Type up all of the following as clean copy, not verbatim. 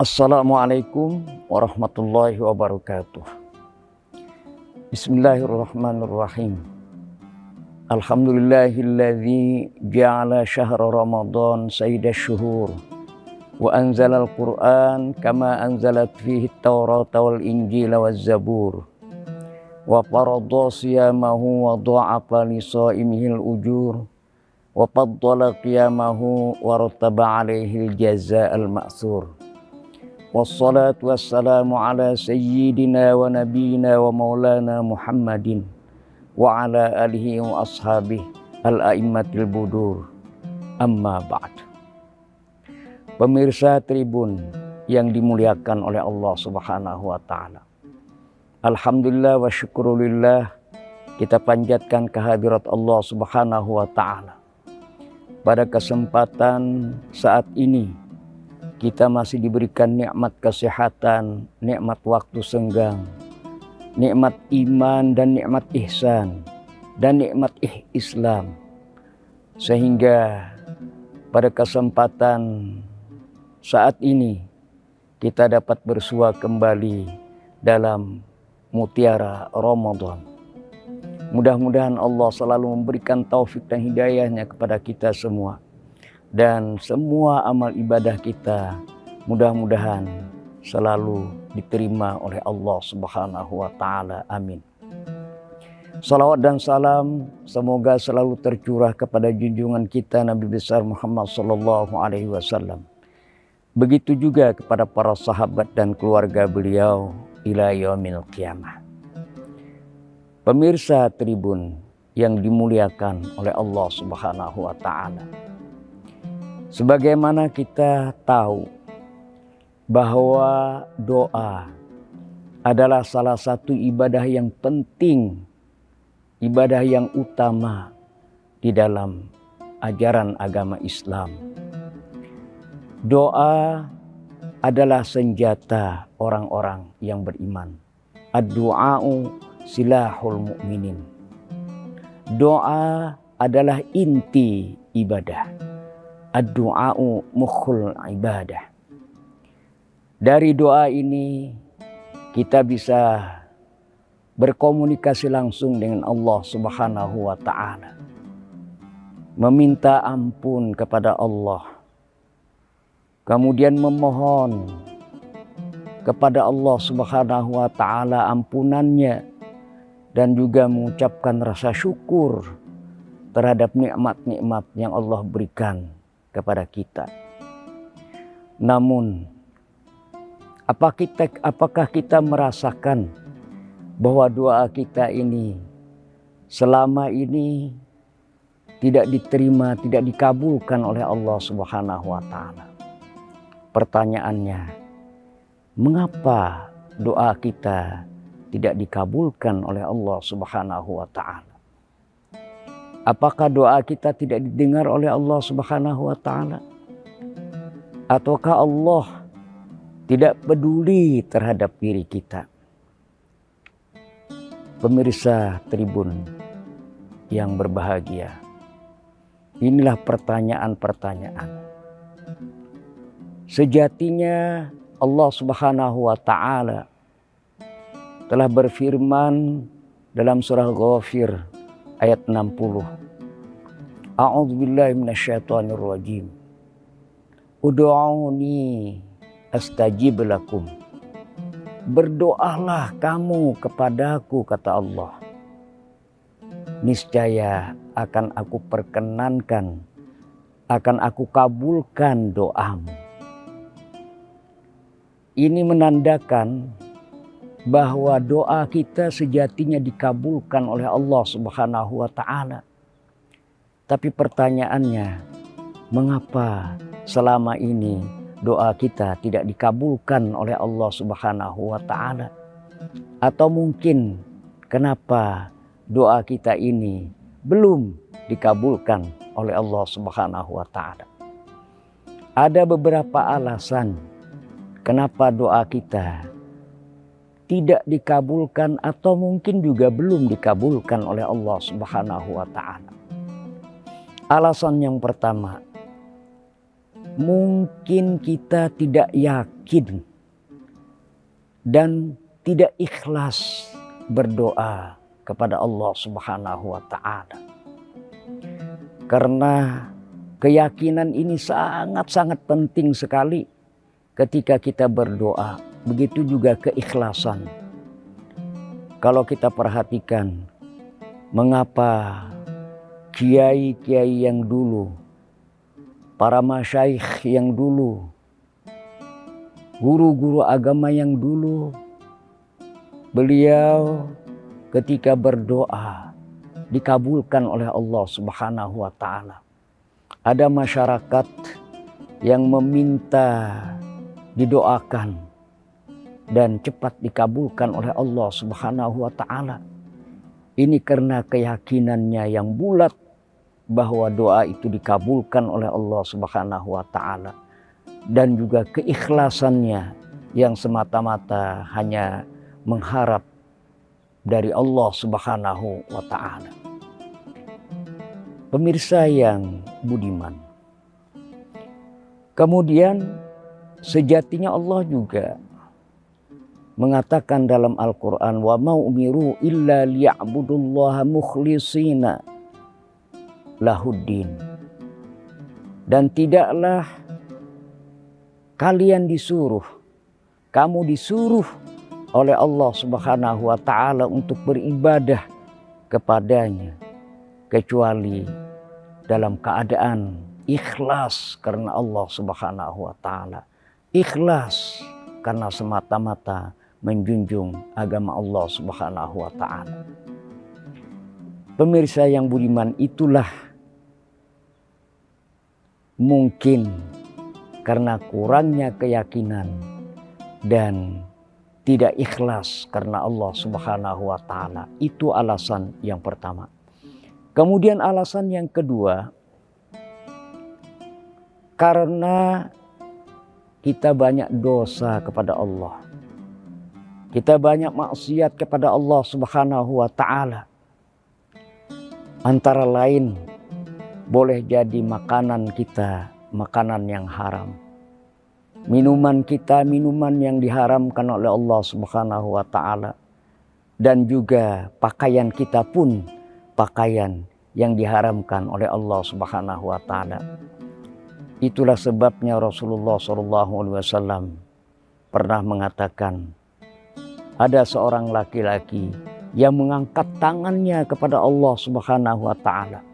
Assalamualaikum warahmatullahi wabarakatuh. Bismillahirrahmanirrahim. Alhamdulillahilladzi ja'ala syahra Ramadan sayyidash syuhur wa anzalal Qur'an kama anzalat fihi at-Taurata wal Injila waz Zabur wa farada siyamahu wa dha'afa li shaimihil ujur wa faddala qiyamahu wa rattaba alaihil jazaa'al ma'tsur. Wassalatu wassalamu ala sayyidina wa nabiyina wa maulana Muhammadin wa ala alihi wa ashabihi al-a'immatil budur. Amma ba'd. Pemirsa Tribun yang dimuliakan oleh Allah Subhanahu wa taala. Alhamdulillah wa syukurulillah, kita panjatkan kehadirat Allah Subhanahu wa taala. Pada kesempatan saat ini kita masih diberikan nikmat kesehatan, nikmat waktu senggang, nikmat iman dan nikmat ihsan, dan nikmat Islam. Sehingga pada kesempatan saat ini kita dapat bersua kembali dalam mutiara Ramadan. Mudah-mudahan Allah selalu memberikan taufik dan hidayahnya kepada kita semua. Dan semua amal ibadah kita mudah-mudahan selalu diterima oleh Allah Subhanahu wa taala. Amin. Salawat dan salam semoga selalu tercurah kepada junjungan kita Nabi besar Muhammad sallallahu alaihi wasallam. Begitu juga kepada para sahabat dan keluarga beliau ila yaumil qiyamah. Pemirsa Tribun yang dimuliakan oleh Allah Subhanahu wa taala. Sebagaimana kita tahu bahwa doa adalah salah satu ibadah yang penting, ibadah yang utama di dalam ajaran agama Islam. Doa adalah senjata orang-orang yang beriman. Ad-du'a'u silahul mu'minin. Doa adalah inti ibadah. Ad-du'a'u mukhul ibadah. Dari doa ini kita bisa berkomunikasi langsung dengan Allah Subhanahu wa taala. Meminta ampun kepada Allah. Kemudian memohon kepada Allah Subhanahu wa taala ampunannya dan juga mengucapkan rasa syukur terhadap nikmat-nikmat yang Allah berikan kepada kita. Namun, apakah kita merasakan bahwa doa kita ini selama ini tidak diterima, tidak dikabulkan oleh Allah Subhanahu wa taala? Pertanyaannya, mengapa doa kita tidak dikabulkan oleh Allah Subhanahu wa taala? Apakah doa kita tidak didengar oleh Allah Subhanahu wa taala? Ataukah Allah tidak peduli terhadap diri kita? Pemirsa Tribun yang berbahagia, inilah pertanyaan-pertanyaan. Sejatinya Allah Subhanahu wa taala telah berfirman dalam surah Ghafir ayat 60. A'udzubillahi minasyaitonir rajim. Ud'uni astajib lakum. Berdoalah kamu kepadaku, kata Allah. Niscaya akan aku perkenankan, akan aku kabulkan doamu. Ini menandakan bahwa doa kita sejatinya dikabulkan oleh Allah Subhanahu wa taala. Tapi pertanyaannya, mengapa selama ini doa kita tidak dikabulkan oleh Allah Subhanahu wa taala? Atau mungkin kenapa doa kita ini belum dikabulkan oleh Allah Subhanahu wa taala? Ada beberapa alasan kenapa doa kita tidak dikabulkan atau mungkin juga belum dikabulkan oleh Allah Subhanahu wa taala. Alasan yang pertama, mungkin kita tidak yakin dan tidak ikhlas berdoa kepada Allah Subhanahu wa Ta'ala. Karena keyakinan ini sangat-sangat penting sekali ketika kita berdoa. Begitu juga keikhlasan. Kalau kita perhatikan mengapa kiai-kiai yang dulu, para masyaikh yang dulu, guru-guru agama yang dulu, beliau ketika berdoa dikabulkan oleh Allah Subhanahu wa Ta'ala. Ada masyarakat yang meminta didoakan dan cepat dikabulkan oleh Allah Subhanahu wa Ta'ala. Ini karena keyakinannya yang bulat bahwa doa itu dikabulkan oleh Allah Subhanahu wa Ta'ala, dan juga keikhlasannya yang semata-mata hanya mengharap dari Allah Subhanahu wa Ta'ala. Pemirsa yang budiman, kemudian sejatinya Allah juga mengatakan dalam Al-Quran, wa ma umiru illa liya'budullaha mukhlishina lahuddin. Dan tidaklah kalian disuruh, kamu disuruh oleh Allah Subhanahu wa Ta'ala untuk beribadah kepadanya, kecuali dalam keadaan ikhlas karena Allah Subhanahu wa Ta'ala. Ikhlas karena semata-mata menjunjung agama Allah Subhanahu wa Ta'ala. Pemirsa yang budiman, itulah mungkin karena kurangnya keyakinan dan tidak ikhlas karena Allah Subhanahu wa Ta'ala. Itu alasan yang pertama. Kemudian alasan yang kedua, karena kita banyak dosa kepada Allah. Kita banyak maksiat kepada Allah Subhanahu wa Ta'ala. Antara lain boleh jadi makanan kita makanan yang haram. Minuman kita minuman yang diharamkan oleh Allah Subhanahu wa Ta'ala. Dan juga pakaian kita pun pakaian yang diharamkan oleh Allah Subhanahu wa Ta'ala. Itulah sebabnya Rasulullah SAW pernah mengatakan, ada seorang laki-laki yang mengangkat tangannya kepada Allah Subhanahu wa Ta'ala.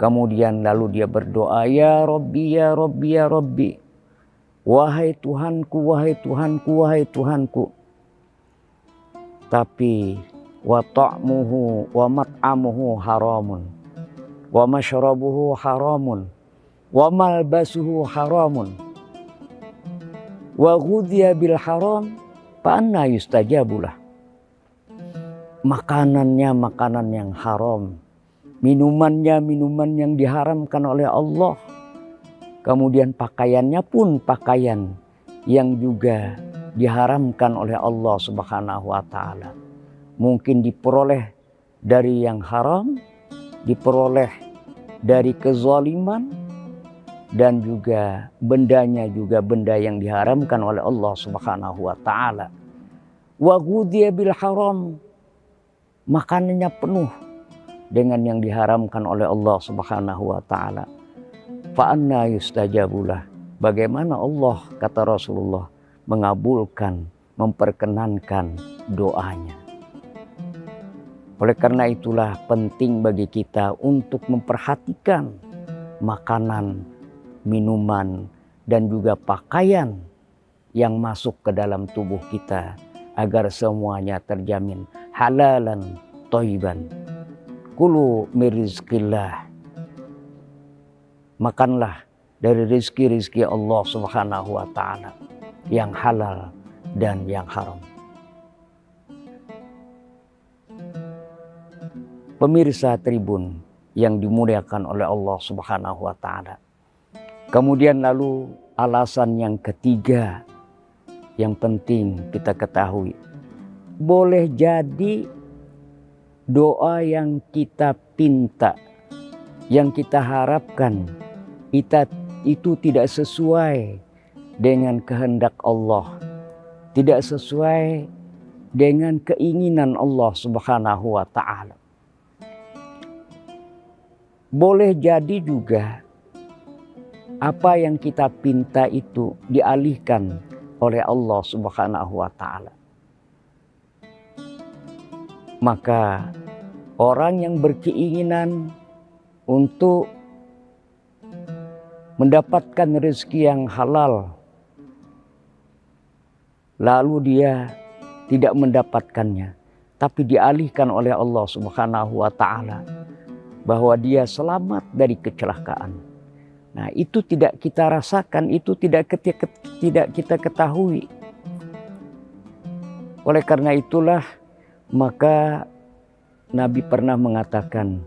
Kemudian lalu dia berdoa, ya Rabbi, ya Rabbi, ya Rabbi. Wahai Tuhanku, wahai Tuhanku, wahai Tuhanku. Tapi wa ta'muhu wa mat'amuhu haramun. Wa masyrabuhu haramun. Wa malbasuhu haramun. Wa ghudhiya bil haram fa anna yustajabulah. Makanannya makanan yang haram, minumannya minuman yang diharamkan oleh Allah. Kemudian pakaiannya pun pakaian yang juga diharamkan oleh Allah Subhanahu wa Ta'ala. Mungkin diperoleh dari yang haram, diperoleh dari kezaliman, dan juga bendanya juga benda yang diharamkan oleh Allah Subhanahu wa Ta'ala. Wa ghudhiya bil haram, makanannya penuh dengan yang diharamkan oleh Allah Subhanahu wa Ta'ala. Fa anna yustajabulah. Bagaimana Allah, kata Rasulullah, mengabulkan, memperkenankan doanya. Oleh karena itulah penting bagi kita untuk memperhatikan makanan, minuman, dan juga pakaian yang masuk ke dalam tubuh kita agar semuanya terjamin halalan thayyiban. Kulu min rizqillah. Makanlah dari rizki-rizki Allah Subhanahu wa Ta'ala yang halal dan yang haram. Pemirsa Tribun yang dimuliakan oleh Allah Subhanahu wa Ta'ala. Kemudian lalu alasan yang ketiga yang penting kita ketahui. Boleh jadi doa yang kita pinta, yang kita harapkan, itu tidak sesuai dengan kehendak Allah, tidak sesuai dengan keinginan Allah Subhanahu wa ta'ala. Boleh jadi juga apa yang kita pinta itu dialihkan oleh Allah Subhanahu wa ta'ala. Maka orang yang berkeinginan untuk mendapatkan rezeki yang halal, lalu dia tidak mendapatkannya, tapi dialihkan oleh Allah Subhanahu wa ta'ala bahwa dia selamat dari kecelakaan. Nah, itu tidak kita rasakan, itu tidak kita ketahui. Oleh karena itulah maka Nabi pernah mengatakan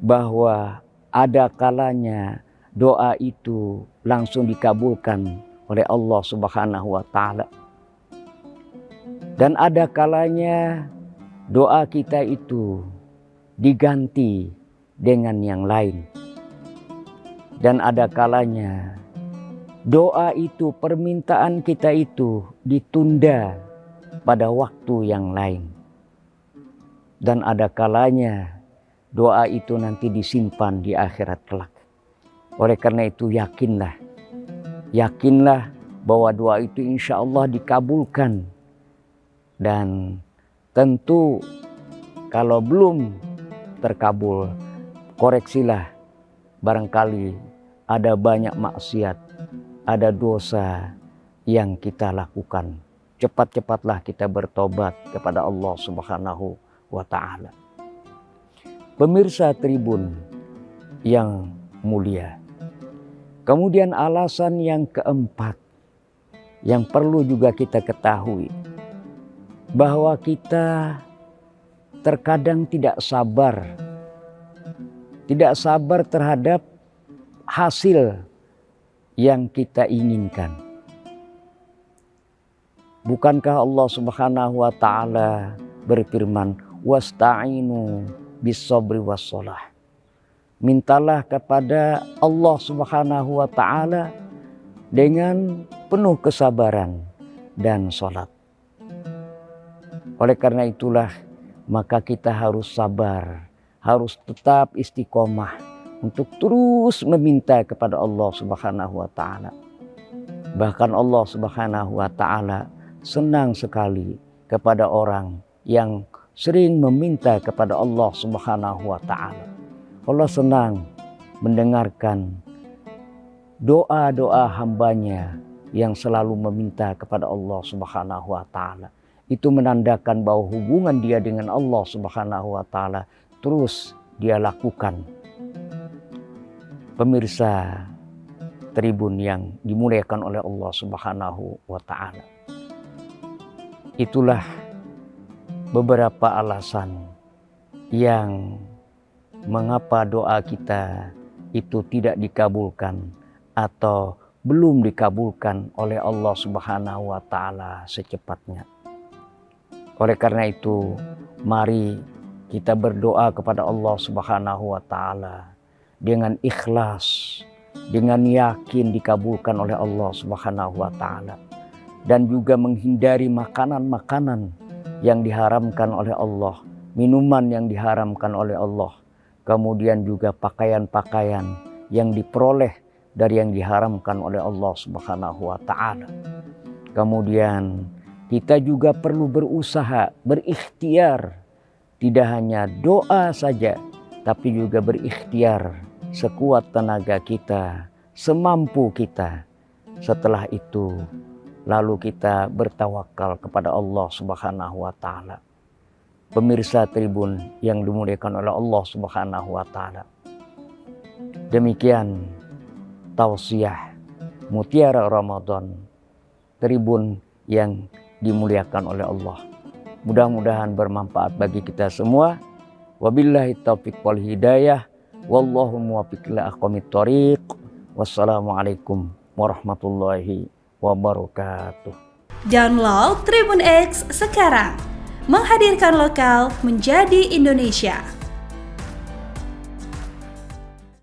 bahwa ada kalanya doa itu langsung dikabulkan oleh Allah Subhanahu wa ta'ala. Dan ada kalanya doa kita itu diganti dengan yang lain. Dan ada kalanya doa itu, permintaan kita itu ditunda pada waktu yang lain. Dan ada kalanya doa itu nanti disimpan di akhirat kelak. Oleh karena itu yakinlah bahwa doa itu insya Allah dikabulkan. Dan tentu kalau belum terkabul, koreksilah, barangkali ada banyak maksiat, ada dosa yang kita lakukan. Cepat-cepatlah kita bertobat kepada Allah Subhanahu wa ta'ala. Pemirsa Tribun yang mulia, kemudian alasan yang keempat yang perlu juga kita ketahui, bahwa kita terkadang tidak sabar terhadap hasil yang kita inginkan. Bukankah Allah Subhanahu wa ta'ala berfirman, wasta'inu bis-sabri was-shalah. Mintalah kepada Allah Subhanahu wa ta'ala dengan penuh kesabaran dan salat. Oleh karena itulah maka kita harus sabar, harus tetap istiqomah untuk terus meminta kepada Allah Subhanahu wa ta'ala. Bahkan Allah Subhanahu wa ta'ala senang sekali kepada orang yang sering meminta kepada Allah Subhanahu wa ta'ala. Allah senang mendengarkan doa-doa hambanya yang selalu meminta kepada Allah Subhanahu wa ta'ala. Itu menandakan bahwa hubungan dia dengan Allah Subhanahu wa ta'ala terus dia lakukan. Pemirsa Tribun yang dimuliakan oleh Allah Subhanahu wa ta'ala, itulah beberapa alasan yang mengapa doa kita itu tidak dikabulkan atau belum dikabulkan oleh Allah Subhanahu wa ta'ala secepatnya. Oleh karena itu, mari kita berdoa kepada Allah Subhanahu wa ta'ala dengan ikhlas, dengan yakin dikabulkan oleh Allah Subhanahu wa ta'ala, dan juga menghindari makanan-makanan yang diharamkan oleh Allah, minuman yang diharamkan oleh Allah, kemudian juga pakaian-pakaian yang diperoleh dari yang diharamkan oleh Allah Subhanahu wa ta'ala. Kemudian kita juga perlu berusaha, berikhtiar, tidak hanya doa saja, tapi juga berikhtiar sekuat tenaga kita, semampu kita. Setelah itu, lalu kita bertawakal kepada Allah Subhanahu wa ta'ala. Pemirsa Tribun yang dimuliakan oleh Allah Subhanahu wa ta'ala, demikian tausiah Mutiara Ramadan Tribun yang dimuliakan oleh Allah. Mudah-mudahan bermanfaat bagi kita semua. Wabillahi taufiq wal hidayah. Wallahu muwaffiq ila aqwamit thoriq. Wassalamualaikum warahmatullahi wabarakatuh. Download Tribun X sekarang. Menghadirkan lokal menjadi Indonesia.